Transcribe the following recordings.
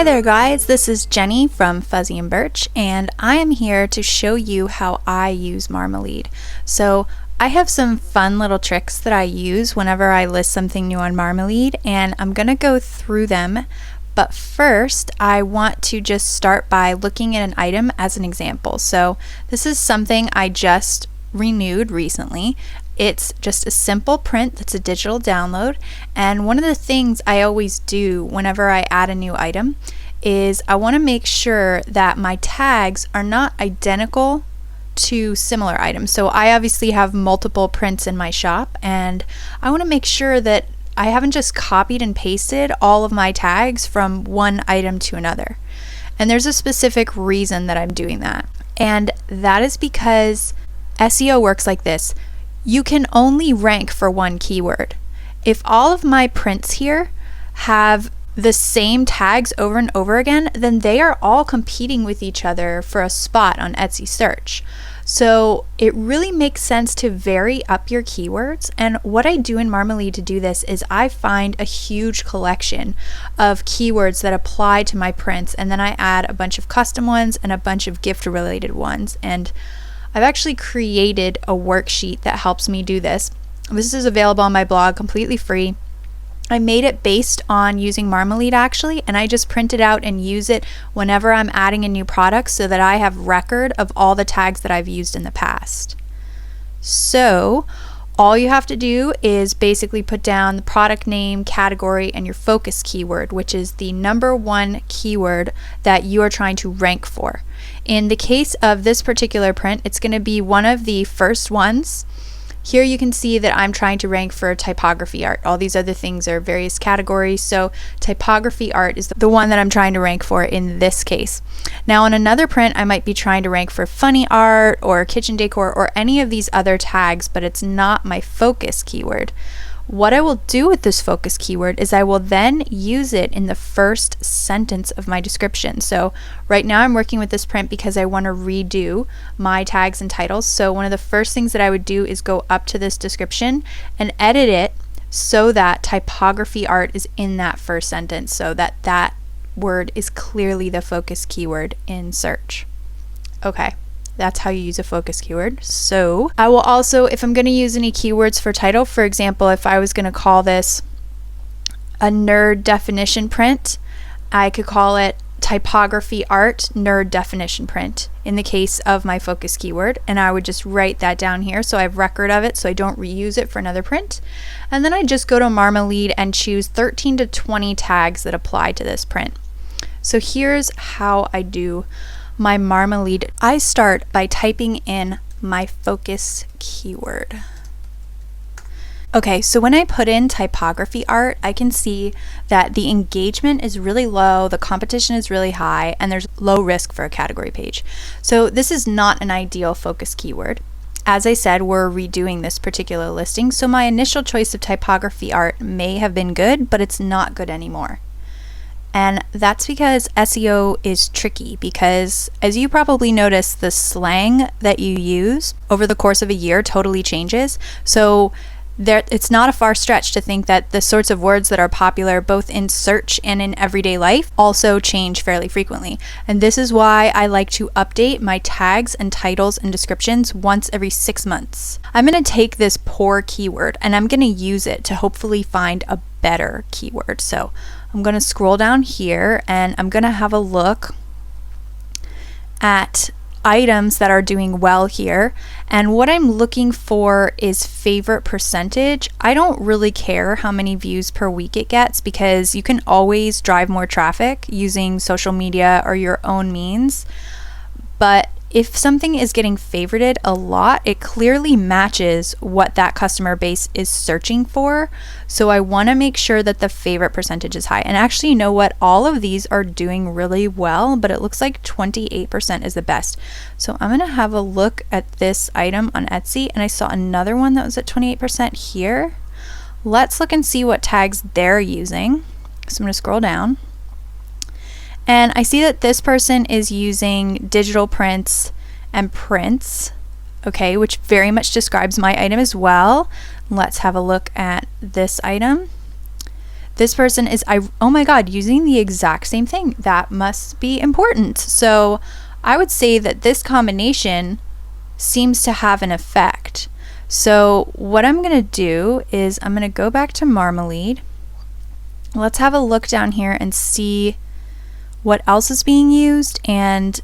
there guys, this is Jenny from Fuzzy and Birch, and I am here to show you how I use Marmalead. So I have some fun little tricks that I use whenever I list something new on Marmalead, and I'm gonna go through them. But first, I want to just start by looking at an item as an example. So this is something I just renewed recently. It's just a simple print that's a digital download, and one of the things I always do whenever I add a new item is I want to make sure that my tags are not identical to similar items. So I obviously have multiple prints in my shop, and I want to make sure that I haven't just copied and pasted all of my tags from one item to another. And there's a specific reason that I'm doing that, and that is because SEO works like this. You can only rank for one keyword. If all of my prints here have the same tags over and over again, then they are all competing with each other for a spot on Etsy search. So it really makes sense to vary up your keywords. And what I do in Marmalead to do this is I find a huge collection of keywords that apply to my prints, and then I add a bunch of custom ones and a bunch of gift related ones. And I've actually created a worksheet that helps me do this. This is available on my blog completely free. I made it based on using Marmalead actually, and I just print it out and use it whenever I'm adding a new product so that I have record of all the tags that I've used in the past. So all you have to do is basically put down the product name, category, and your focus keyword, which is the #1 keyword that you are trying to rank for. In the case of this particular print, it's going to be one of the first ones. Here you can see that I'm trying to rank for typography art. All these other things are various categories, so typography art is the one that I'm trying to rank for in this case. Now on another print, I might be trying to rank for funny art or kitchen decor or any of these other tags, but it's not my focus keyword. What I will do with this focus keyword is I will then use it in the first sentence of my description. So right now I'm working with this print because I want to redo my tags and titles. So one of the first things that I would do is go up to this description and edit it so that typography art is in that first sentence, so that that word is clearly the focus keyword in search. Okay. That's how you use a focus keyword. So I will also, if I'm going to use any keywords for title, for example, if I was going to call this a nerd definition print, I could call it typography art nerd definition print in the case of my focus keyword, and I would just write that down here so I have record of it so I don't reuse it for another print. And then I just go to Marmalead and choose 13 to 20 tags that apply to this print. So here's how I do my Marmalead. I start by typing in my focus keyword. Okay, so when I put in typography art, I can see that the engagement is really low, the competition is really high, and there's low risk for a category page. So this is not an ideal focus keyword. As I said, we're redoing this particular listing, so my initial choice of typography art may have been good, but it's not good anymore. And that's because SEO is tricky, because as you probably noticed, the slang that you use over the course of a year totally changes. So it's not a far stretch to think that the sorts of words that are popular both in search and in everyday life also change fairly frequently. And this is why I like to update my tags and titles and descriptions once every 6 months. I'm going to take this poor keyword and I'm going to use it to hopefully find a better keyword. So I'm going to scroll down here and I'm going to have a look at items that are doing well here, and what I'm looking for is favorite percentage. I don't really care how many views per week it gets because you can always drive more traffic using social media or your own means, but if something is getting favorited a lot, it clearly matches what that customer base is searching for. So I want to make sure that the favorite percentage is high. And actually, you know what? All of these are doing really well, but it looks like 28% is the best. So I'm going to have a look at this item on Etsy, and I saw another one that was at 28% here. Let's look and see what tags they're using. So I'm going to scroll down. And I see that this person is using digital prints and prints, okay, which very much describes my item as well. Let's have a look at this item. this person is, oh my God, using the exact same thing. That must be important. So I would say that this combination seems to have an effect. So what I'm going to do is I'm going to go back to Marmalead. Let's have a look down here and see what else is being used and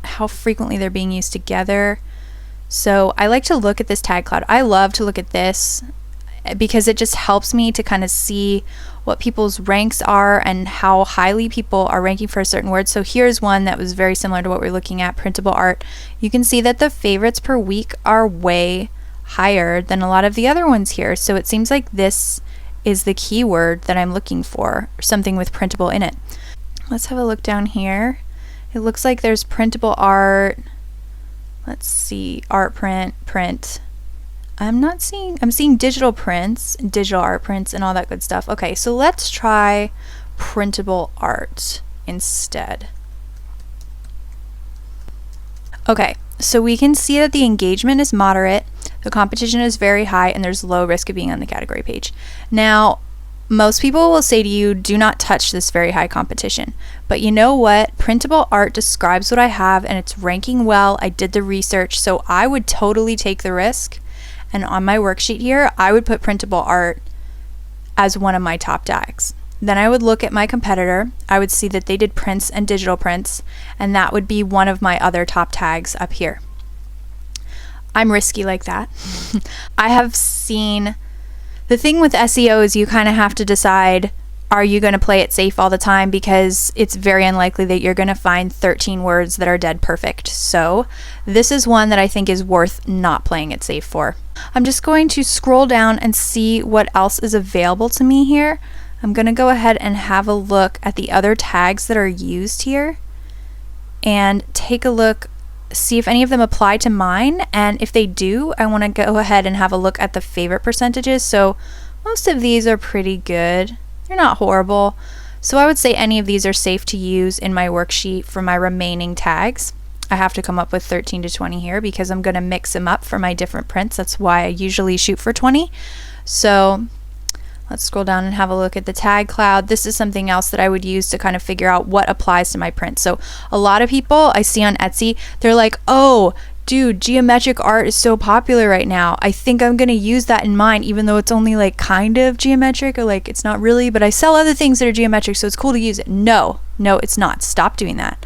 how frequently they're being used together. So I like to look at this tag cloud. I love to look at this because it just helps me to kind of see what people's ranks are and how highly people are ranking for a certain word. So here's one that was very similar to what we're looking at, printable art. You can see that the favorites per week are way higher than a lot of the other ones here. So it seems like this is the keyword that I'm looking for, something with printable in it. Let's have a look down here. It looks like there's printable art. Let's see, art print. I'm seeing digital prints, digital art prints, and all that good stuff. Okay, so let's try printable art instead. Okay, so we can see that the engagement is moderate, the competition is very high, and there's low risk of being on the category page. Now, most people will say to you, do not touch this very high competition. But you know what? Printable art describes what I have and it's ranking well. I did the research, so I would totally take the risk. And on my worksheet here, I would put printable art as one of my top tags. Then I would look at my competitor. I would see that they did prints and digital prints, and that would be one of my other top tags up here. I'm risky like that. I have seen, the thing with SEO is you kind of have to decide, are you going to play it safe all the time? Because it's very unlikely that you're going to find 13 words that are dead perfect. So this is one that I think is worth not playing it safe for. I'm just going to scroll down and see what else is available to me here. I'm going to go ahead and have a look at the other tags that are used here and take a look, see if any of them apply to mine, and if they do, I want to go ahead and have a look at the favorite percentages. So most of these are pretty good. They're not horrible. So I would say any of these are safe to use in my worksheet for my remaining tags. I have to come up with 13 to 20 here because I'm going to mix them up for my different prints. That's why I usually shoot for 20. So let's scroll down and have a look at the tag cloud. This is something else that I would use to kind of figure out what applies to my print. So a lot of people I see on Etsy, they're like, oh, dude, geometric art is so popular right now. I think I'm going to use that in mine, even though it's only like kind of geometric, or like it's not really, but I sell other things that are geometric, so it's cool to use it. No, it's not. Stop doing that.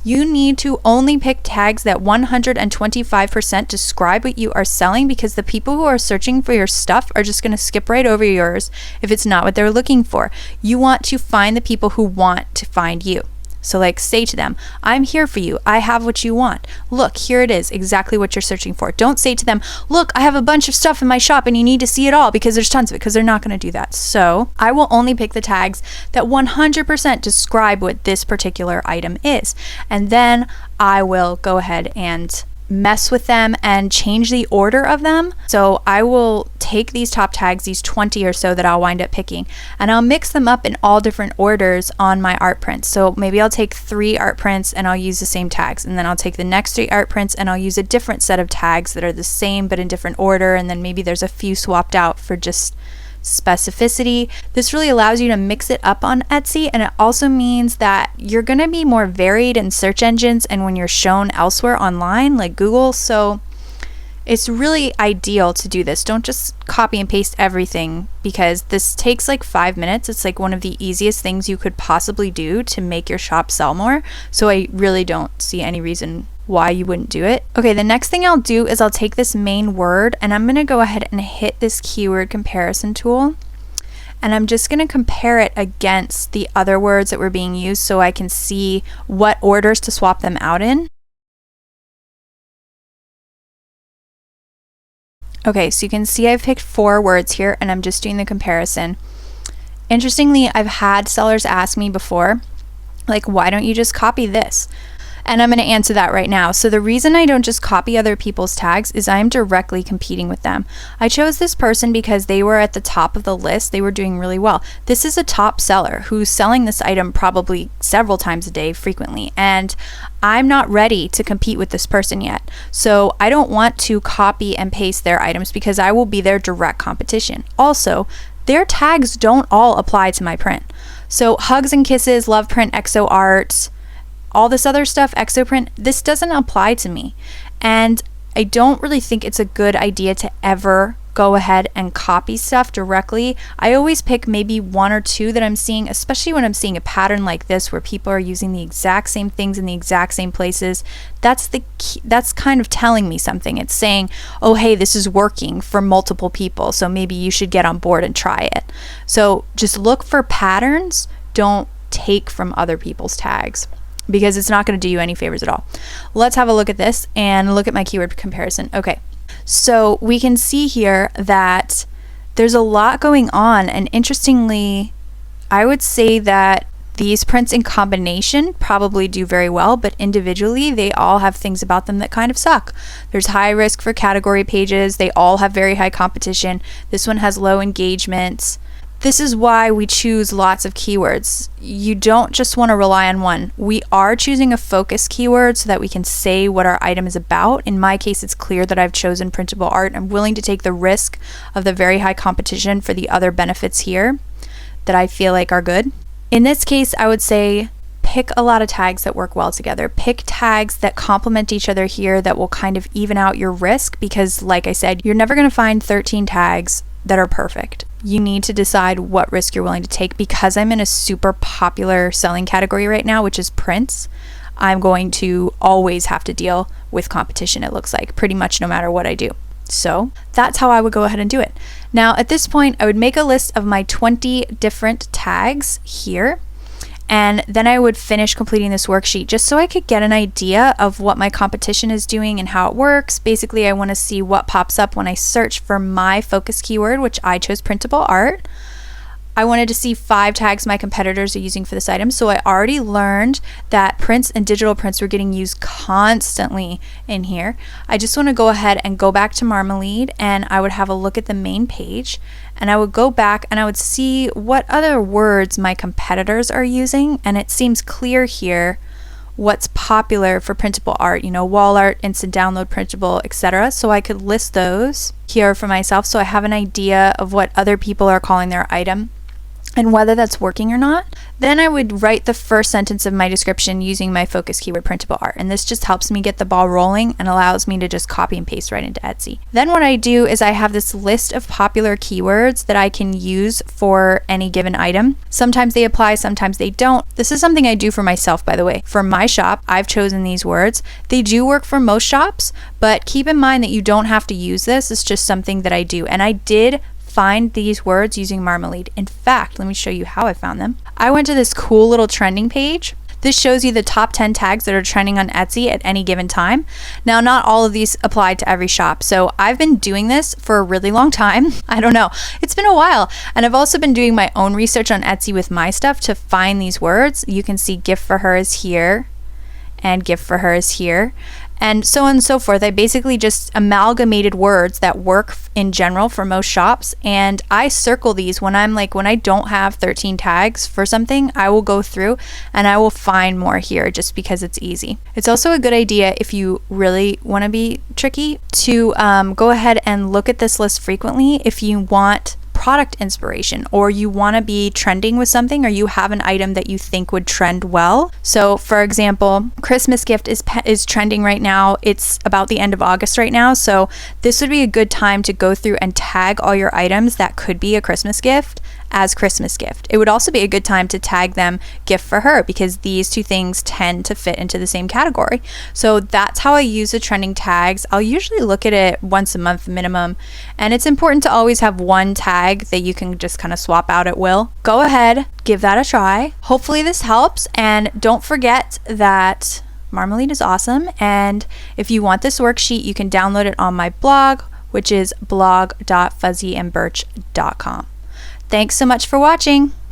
You need to only pick tags that 125% describe what you are selling, because the people who are searching for your stuff are just going to skip right over yours if it's not what they're looking for. You want to find the people who want to find you. So like say to them, I'm here for you. I have what you want. Look, here it is, exactly what you're searching for. Don't say to them, look, I have a bunch of stuff in my shop and you need to see it all, because there's tons of it, because they're not going to do that. So I will only pick the tags that 100% describe what this particular item is. And then I will go ahead and mess with them and change the order of them. So I will take these top tags, these 20 or so that I'll wind up picking, and I'll mix them up in all different orders on my art prints. So maybe I'll take 3 art prints and I'll use the same tags, and then I'll take the next 3 art prints and I'll use a different set of tags that are the same but in different order, and then maybe there's a few swapped out for just specificity. This really allows you to mix it up on Etsy, and it also means that you're going to be more varied in search engines and when you're shown elsewhere online like Google. So it's really ideal to do this. Don't just copy and paste everything, because this takes like 5 minutes. It's like one of the easiest things you could possibly do to make your shop sell more. So I really don't see any reason why you wouldn't do it. Okay, the next thing I'll do is I'll take this main word and I'm going to go ahead and hit this keyword comparison tool. And I'm just going to compare it against the other words that were being used so I can see what orders to swap them out in. Okay, so you can see I've picked 4 words here and I'm just doing the comparison. Interestingly, I've had sellers ask me before, like, why don't you just copy this? And I'm going to answer that right now. So the reason I don't just copy other people's tags is I'm directly competing with them. I chose this person because they were at the top of the list. They were doing really well. This is a top seller who's selling this item probably several times a day frequently. And I'm not ready to compete with this person yet. So I don't want to copy and paste their items because I will be their direct competition. Also, their tags don't all apply to my print. So hugs and kisses, love print, exo art, all this other stuff, exo print, this doesn't apply to me. And I don't really think it's a good idea to ever go ahead and copy stuff directly. I always pick maybe one or two that I'm seeing, especially when I'm seeing a pattern like this where people are using the exact same things in the exact same places. That's the key, that's kind of telling me something. It's saying, oh, hey, this is working for multiple people, so maybe you should get on board and try it. So just look for patterns. Don't take from other people's tags, because it's not going to do you any favors at all. Let's have a look at this and look at my keyword comparison. Okay. So we can see here that there's a lot going on, and interestingly, I would say that these prints in combination probably do very well, but individually they all have things about them that kind of suck. There's high risk for category pages. They all have very high competition. This one has low engagement. This is why we choose lots of keywords. You don't just want to rely on one. We are choosing a focus keyword so that we can say what our item is about. In my case, it's clear that I've chosen printable art. I'm willing to take the risk of the very high competition for the other benefits here that I feel like are good. In this case, I would say pick a lot of tags that work well together. Pick tags that complement each other here that will kind of even out your risk, because like I said, you're never going to find 13 tags that are perfect. You need to decide what risk you're willing to take. Because I'm in a super popular selling category right now, which is prints, I'm going to always have to deal with competition, it looks like, pretty much no matter what I do. So that's how I would go ahead and do it. Now at this point, I would make a list of my 20 different tags here, and then I would finish completing this worksheet just so I could get an idea of what my competition is doing and how it works. Basically, I want to see what pops up when I search for my focus keyword, which I chose printable art. I wanted to see 5 tags my competitors are using for this item. So I already learned that prints and digital prints were getting used constantly in here. I just want to go ahead and go back to Marmalead, and I would have a look at the main page, and I would go back and I would see what other words my competitors are using. And it seems clear here what's popular for printable art, you know, wall art, instant download, printable, etc. So I could list those here for myself so I have an idea of what other people are calling their item and whether that's working or not. Then I would write the first sentence of my description using my focus keyword printable art, and this just helps me get the ball rolling and allows me to just copy and paste right into Etsy. Then what I do is I have this list of popular keywords that I can use for any given item. Sometimes they apply, sometimes they don't. This is something I do for myself, by the way. For my shop, I've chosen these words. They do work for most shops, but keep in mind that you don't have to use this. It's just something that I do, and I did find these words using Marmalead. In fact, let me show you how I found them. I went to this cool little trending page. This shows you the top 10 tags that are trending on Etsy at any given time. Now, not all of these apply to every shop, so I've been doing this for a really long time. I don't know, it's been a while. And I've also been doing my own research on Etsy with my stuff to find these words. You can see gift for her is here, and gift for her is here, and so on and so forth. I basically just amalgamated words that work in general for most shops, and I circle these when I don't have 13 tags for something. I will go through and I will find more here just because it's easy. It's also a good idea, if you really want to be tricky, to go ahead and look at this list frequently if you want product inspiration, or you want to be trending with something, or you have an item that you think would trend well. So for example, Christmas gift is trending right now. It's about the end of August right now, so this would be a good time to go through and tag all your items that could be a Christmas gift as Christmas gift. It would also be a good time to tag them gift for her, because these two things tend to fit into the same category. So that's how I use the trending tags. I'll usually look at it once a month minimum, and it's important to always have one tag that you can just kind of swap out at will. Go ahead, give that a try. Hopefully this helps, and don't forget that Marmalead is awesome, and if you want this worksheet, you can download it on my blog, which is blog.fuzzyandbirch.com. Thanks so much for watching.